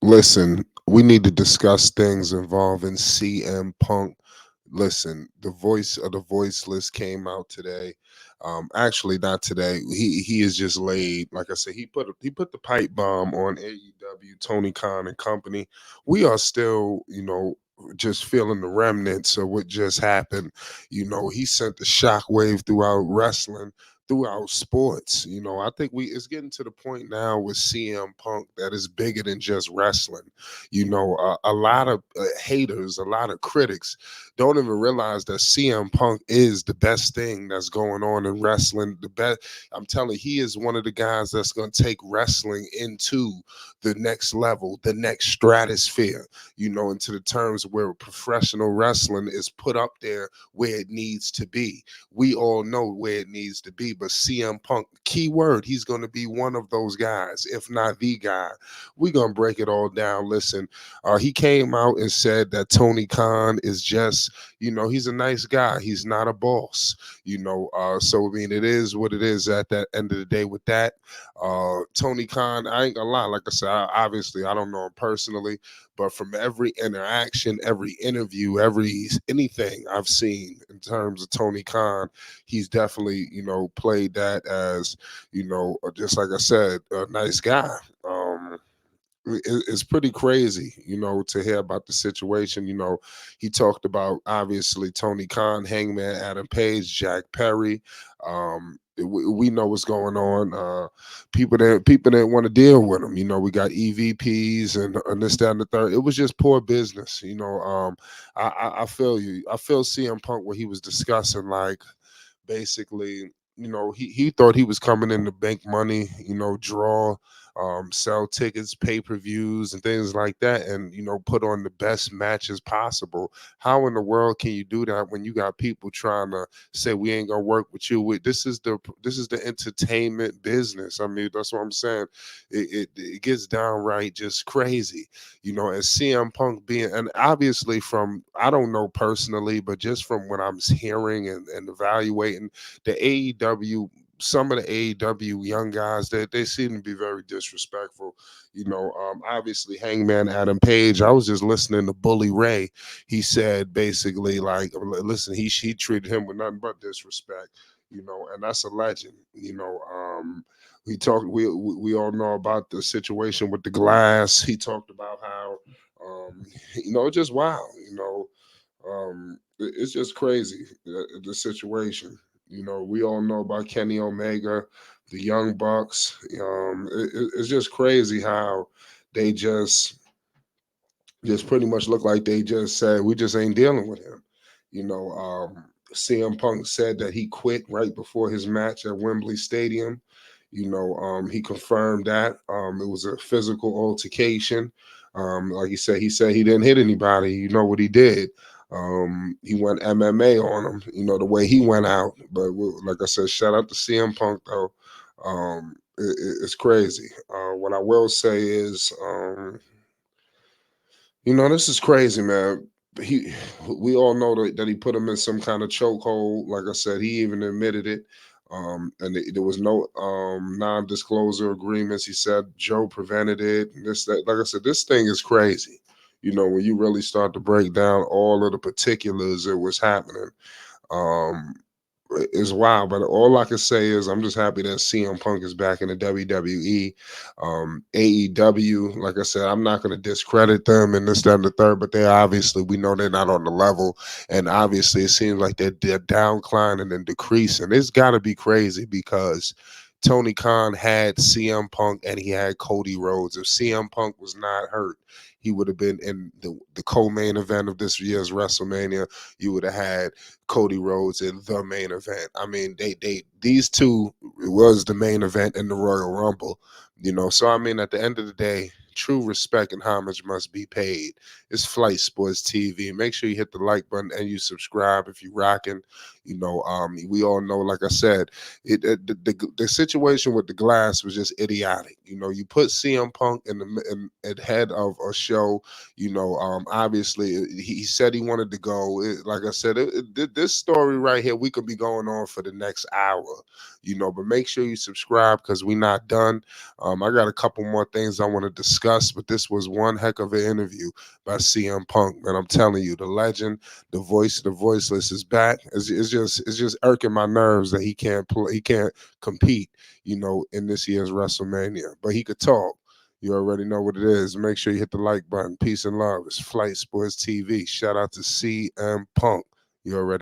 Listen, we need to discuss things involving CM Punk. Listen, the voice of the voiceless came out today. Actually, not today. He is just laid. Like I said, he put the pipe bomb on AEW, Tony Khan and company. We are still, just feeling the remnants of what just happened. He sent the shockwave throughout wrestling, throughout sports. I think it's getting to the point now with CM Punk that is bigger than just wrestling. A lot of haters, a lot of critics don't even realize that CM Punk is the best thing that's going on in wrestling. The best, I'm telling you, he is one of the guys that's going to take wrestling into the next level, the next stratosphere, into the terms where professional wrestling is put up there where it needs to be. We all know where it needs to be, but CM Punk, key word, he's going to be one of those guys, if not the guy. We're going to break it all down. Listen, he came out and said that Tony Khan is just, he's a nice guy. He's not a boss, so I mean, it is what it is at that end of the day with that. Tony Khan, I ain't gonna lie, like I said, obviously I don't know him personally, but from every interaction, every interview, every anything I've seen in terms of Tony Khan, he's definitely, played that as, just like I said, a nice guy. It's pretty crazy, to hear about the situation. He talked about obviously Tony Khan, Hangman Adam Page, Jack Perry. We know what's going on. People didn't want to deal with him. We got EVPs and this, that, and the third. It was just poor business. I feel you. I feel CM Punk where he was discussing like basically, he thought he was coming in to bank money, draw, sell tickets, pay-per-views and things like that, and put on the best matches possible. How in the world can you do that when you got people trying to say we ain't gonna work with you? This is the entertainment business. I mean, that's what I'm saying. It gets downright just crazy, and CM Punk being, and obviously from, I don't know personally, but just from what I'm hearing and evaluating the AEW, some of the AEW young guys, they seem to be very disrespectful. Obviously Hangman Adam Page. I was just listening to Bully Ray. He said basically like, listen, he treated him with nothing but disrespect. And that's a legend. We talked. We all know about the situation with the glass. He talked about how, just wow. It's just crazy the situation. We all know about Kenny Omega, the Young Bucks. It's just crazy how they just pretty much look like they just said we just ain't dealing with him. CM Punk said that he quit right before his match at Wembley Stadium. He confirmed that it was a physical altercation. Like he said he didn't hit anybody. You know what he did? He went MMA on him. The way he went out. But like I said, shout out to CM Punk though. It's crazy. What I will say is, this is crazy, man. He, we all know that he put him in some kind of chokehold. Like I said, he even admitted it. And there was no non-disclosure agreements. He said Joe prevented it. And this, that. Like I said, this thing is crazy. When you really start to break down all of the particulars of what's happening. Um, is wild. But all I can say is I'm just happy that CM Punk is back in the WWE. AEW, like I said, I'm not going to discredit them and this, that, and the third, but they obviously, we know they're not on the level. And obviously, it seems like they're downclining and decreasing. It's got to be crazy because Tony Khan had CM Punk and he had Cody Rhodes. If CM Punk was not hurt, he would have been in the co-main event of this year's WrestleMania. You would have had Cody Rhodes in the main event. I mean, these two was the main event in the Royal Rumble. So I mean, at the end of the day, true respect and homage must be paid. It's Flight Sports TV. Make sure you hit the like button and you subscribe if you rocking. We all know, like I said, the situation with the glass was just idiotic. You put CM Punk in head of a show. Obviously he said he wanted to go. Like I said, this story right here, we could be going on for the next hour. But make sure you subscribe because we're not done. I got a couple more things I want to discuss. discuss, but this was one heck of an interview by CM Punk. And I'm telling you, the legend, the voice of the voiceless is back. It's just irking my nerves that he can't compete, in this year's WrestleMania. But he could talk. You already know what it is. Make sure you hit the like button. Peace and love. It's Flight Sports TV. Shout out to CM Punk. You already